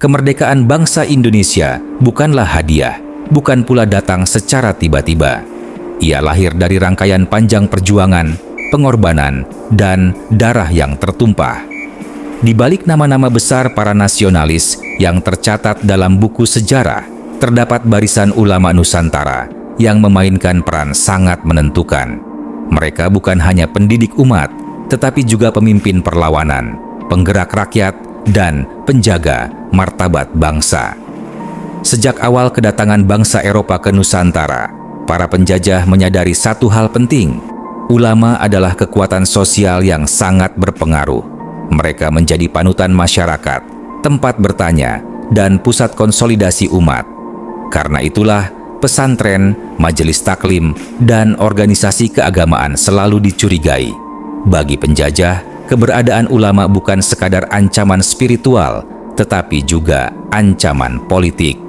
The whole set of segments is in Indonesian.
kemerdekaan bangsa Indonesia bukanlah hadiah, bukan pula datang secara tiba-tiba. Ia lahir dari rangkaian panjang perjuangan, pengorbanan, dan darah yang tertumpah. Di balik nama-nama besar para nasionalis yang tercatat dalam buku sejarah, terdapat barisan ulama Nusantara yang memainkan peran sangat menentukan. Mereka bukan hanya pendidik umat, tetapi juga pemimpin perlawanan, penggerak rakyat, dan penjaga martabat bangsa. Sejak awal kedatangan bangsa Eropa ke Nusantara, para penjajah menyadari satu hal penting. Ulama adalah kekuatan sosial yang sangat berpengaruh. Mereka menjadi panutan masyarakat, tempat bertanya, dan pusat konsolidasi umat. Karena itulah, pesantren, majelis taklim, dan organisasi keagamaan selalu dicurigai. Bagi penjajah, keberadaan ulama bukan sekadar ancaman spiritual, tetapi juga ancaman politik.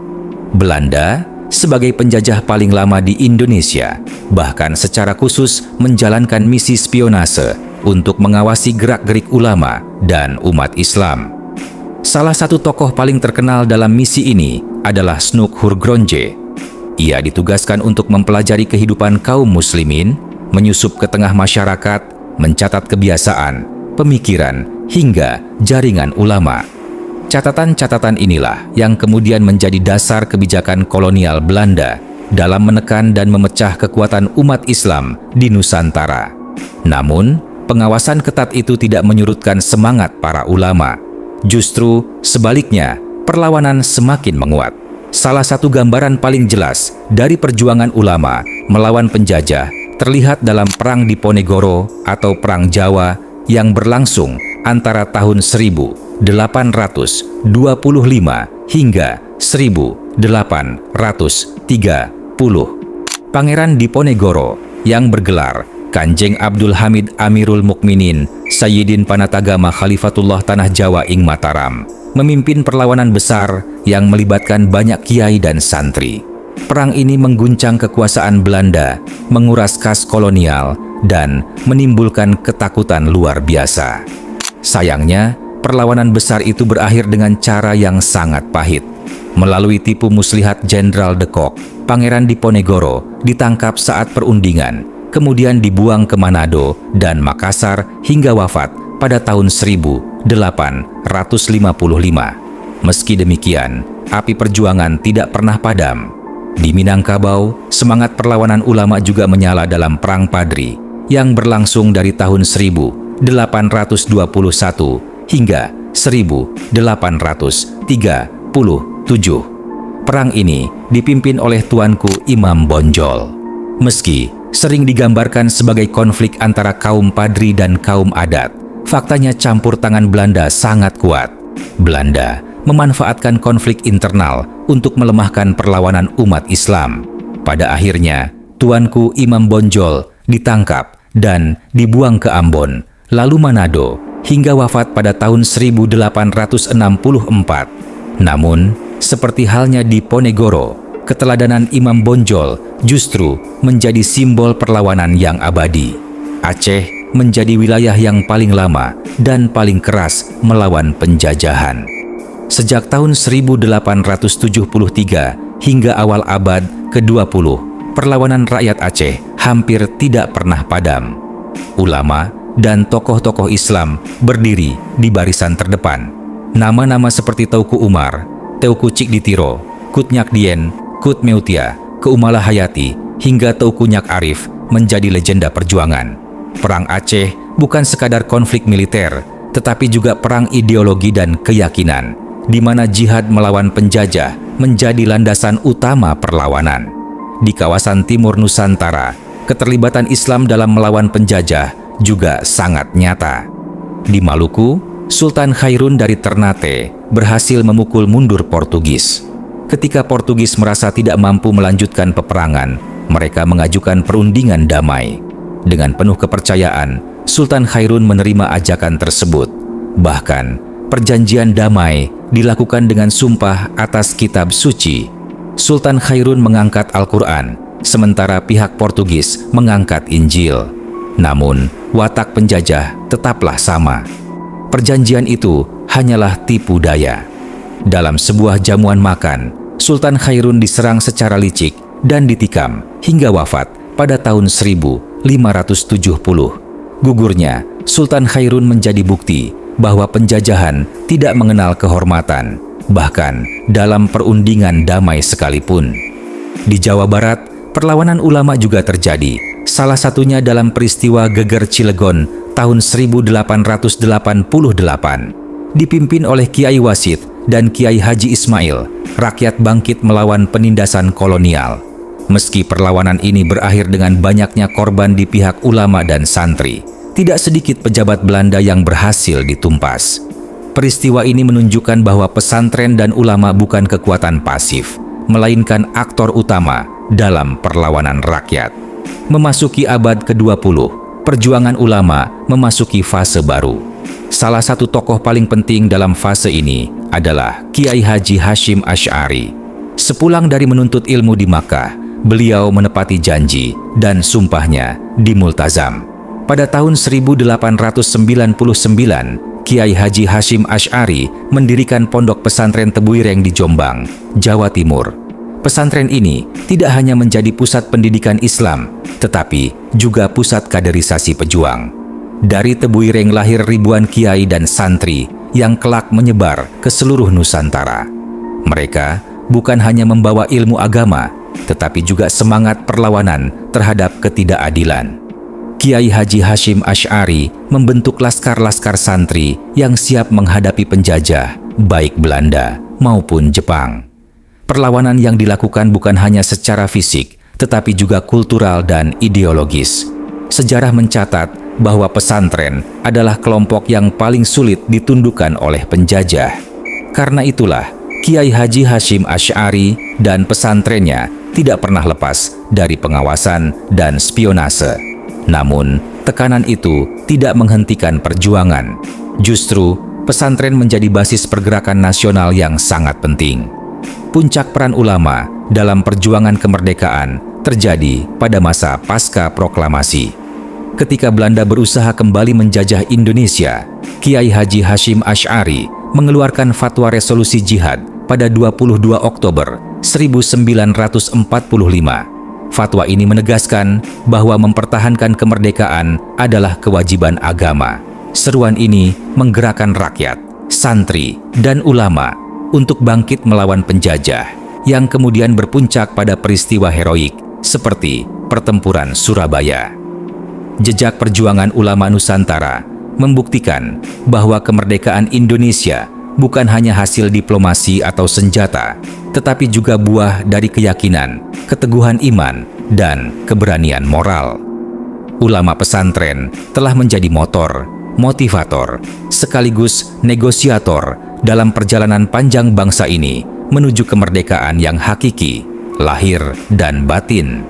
Belanda, sebagai penjajah paling lama di Indonesia, bahkan secara khusus menjalankan misi spionase untuk mengawasi gerak-gerik ulama dan umat Islam. Salah satu tokoh paling terkenal dalam misi ini adalah Snoek Hurgronje. Ia ditugaskan untuk mempelajari kehidupan kaum muslimin, menyusup ke tengah masyarakat, mencatat kebiasaan, pemikiran, hingga jaringan ulama. Catatan-catatan inilah yang kemudian menjadi dasar kebijakan kolonial Belanda dalam menekan dan memecah kekuatan umat Islam di Nusantara. Namun, pengawasan ketat itu tidak menyurutkan semangat para ulama. Justru sebaliknya, perlawanan semakin menguat. Salah satu gambaran paling jelas dari perjuangan ulama melawan penjajah terlihat dalam Perang Diponegoro atau Perang Jawa yang berlangsung antara tahun 1825 hingga 1830. Pangeran Diponegoro yang bergelar Kanjeng Abdul Hamid Amirul Mukminin Sayyidin Panatagama Khalifatullah Tanah Jawa ing Mataram memimpin perlawanan besar yang melibatkan banyak kiai dan santri. Perang ini mengguncang kekuasaan Belanda, menguras kas kolonial, dan menimbulkan ketakutan luar biasa. Sayangnya, perlawanan besar itu berakhir dengan cara yang sangat pahit. Melalui tipu muslihat Jenderal de Kock, Pangeran Diponegoro ditangkap saat perundingan, kemudian dibuang ke Manado dan Makassar hingga wafat pada tahun 1855. Meski demikian, api perjuangan tidak pernah padam. Di Minangkabau, semangat perlawanan ulama juga menyala dalam Perang Padri yang berlangsung dari tahun 1821 hingga 1837. Perang ini dipimpin oleh Tuanku Imam Bonjol. Meski sering digambarkan sebagai konflik antara kaum Padri dan kaum adat, faktanya campur tangan Belanda sangat kuat. Belanda memanfaatkan konflik internal untuk melemahkan perlawanan umat Islam. Pada akhirnya, Tuanku Imam Bonjol ditangkap dan dibuang ke Ambon, lalu Manado, hingga wafat pada tahun 1864. Namun, seperti halnya di Ponegoro, keteladanan Imam Bonjol justru menjadi simbol perlawanan yang abadi. Aceh menjadi wilayah yang paling lama dan paling keras melawan penjajahan. Sejak tahun 1873 hingga awal abad ke-20, perlawanan rakyat Aceh hampir tidak pernah padam. Ulama dan tokoh-tokoh Islam berdiri di barisan terdepan. Nama-nama seperti Teuku Umar, Teuku Cikditiro, Kut Nyak Dien, Kut Meutia, Keumala Hayati, hingga Teuku Nyak Arif menjadi legenda perjuangan. Perang Aceh bukan sekadar konflik militer, tetapi juga perang ideologi dan keyakinan, di mana jihad melawan penjajah menjadi landasan utama perlawanan. Di kawasan timur Nusantara, keterlibatan Islam dalam melawan penjajah juga sangat nyata. Di Maluku, Sultan Khairun dari Ternate berhasil memukul mundur Portugis. Ketika Portugis merasa tidak mampu melanjutkan peperangan, mereka mengajukan perundingan damai. Dengan penuh kepercayaan, Sultan Khairun menerima ajakan tersebut. Bahkan, perjanjian damai dilakukan dengan sumpah atas kitab suci. Sultan Khairun mengangkat Al-Quran, sementara pihak Portugis mengangkat Injil. Namun, watak penjajah tetaplah sama. Perjanjian itu hanyalah tipu daya. Dalam sebuah jamuan makan, Sultan Khairun diserang secara licik dan ditikam hingga wafat pada tahun 1570. Gugurnya, Sultan Khairun menjadi bukti bahwa penjajahan tidak mengenal kehormatan, bahkan dalam perundingan damai sekalipun. Di Jawa Barat, perlawanan ulama juga terjadi, salah satunya dalam peristiwa Geger Cilegon tahun 1888. Dipimpin oleh Kiai Wasid dan Kiai Haji Ismail, rakyat bangkit melawan penindasan kolonial. Meski perlawanan ini berakhir dengan banyaknya korban di pihak ulama dan santri, tidak sedikit pejabat Belanda yang berhasil ditumpas. Peristiwa ini menunjukkan bahwa pesantren dan ulama bukan kekuatan pasif, melainkan aktor utama dalam perlawanan rakyat. Memasuki abad ke-20, perjuangan ulama memasuki fase baru. Salah satu tokoh paling penting dalam fase ini adalah Kiai Haji Hashim Asy'ari. Sepulang dari menuntut ilmu di Makkah, beliau menepati janji dan sumpahnya di Multazam. Pada tahun 1899, Kiai Haji Hashim Asy'ari mendirikan pondok pesantren Tebuireng di Jombang, Jawa Timur. Pesantren ini tidak hanya menjadi pusat pendidikan Islam, tetapi juga pusat kaderisasi pejuang. Dari Tebuireng lahir ribuan kiai dan santri yang kelak menyebar ke seluruh Nusantara. Mereka bukan hanya membawa ilmu agama, tetapi juga semangat perlawanan terhadap ketidakadilan. Kiai Haji Hashim Asy'ari membentuk laskar-laskar santri yang siap menghadapi penjajah, baik Belanda maupun Jepang. Perlawanan yang dilakukan bukan hanya secara fisik, tetapi juga kultural dan ideologis. Sejarah mencatat bahwa pesantren adalah kelompok yang paling sulit ditundukkan oleh penjajah. Karena itulah, Kiai Haji Hashim Asy'ari dan pesantrennya tidak pernah lepas dari pengawasan dan spionase. Namun, tekanan itu tidak menghentikan perjuangan. Justru, pesantren menjadi basis pergerakan nasional yang sangat penting. Puncak peran ulama dalam perjuangan kemerdekaan terjadi pada masa pasca proklamasi. Ketika Belanda berusaha kembali menjajah Indonesia, Kiai Haji Hashim Asy'ari mengeluarkan fatwa resolusi jihad pada 22 Oktober 1945. Fatwa ini menegaskan bahwa mempertahankan kemerdekaan adalah kewajiban agama. Seruan ini menggerakkan rakyat, santri, dan ulama untuk bangkit melawan penjajah, yang kemudian berpuncak pada peristiwa heroik seperti Pertempuran Surabaya. Jejak perjuangan ulama Nusantara membuktikan bahwa kemerdekaan Indonesia bukan hanya hasil diplomasi atau senjata, tetapi juga buah dari keyakinan, keteguhan iman, dan keberanian moral. Ulama pesantren telah menjadi motor, motivator, sekaligus negosiator dalam perjalanan panjang bangsa ini menuju kemerdekaan yang hakiki, lahir dan batin.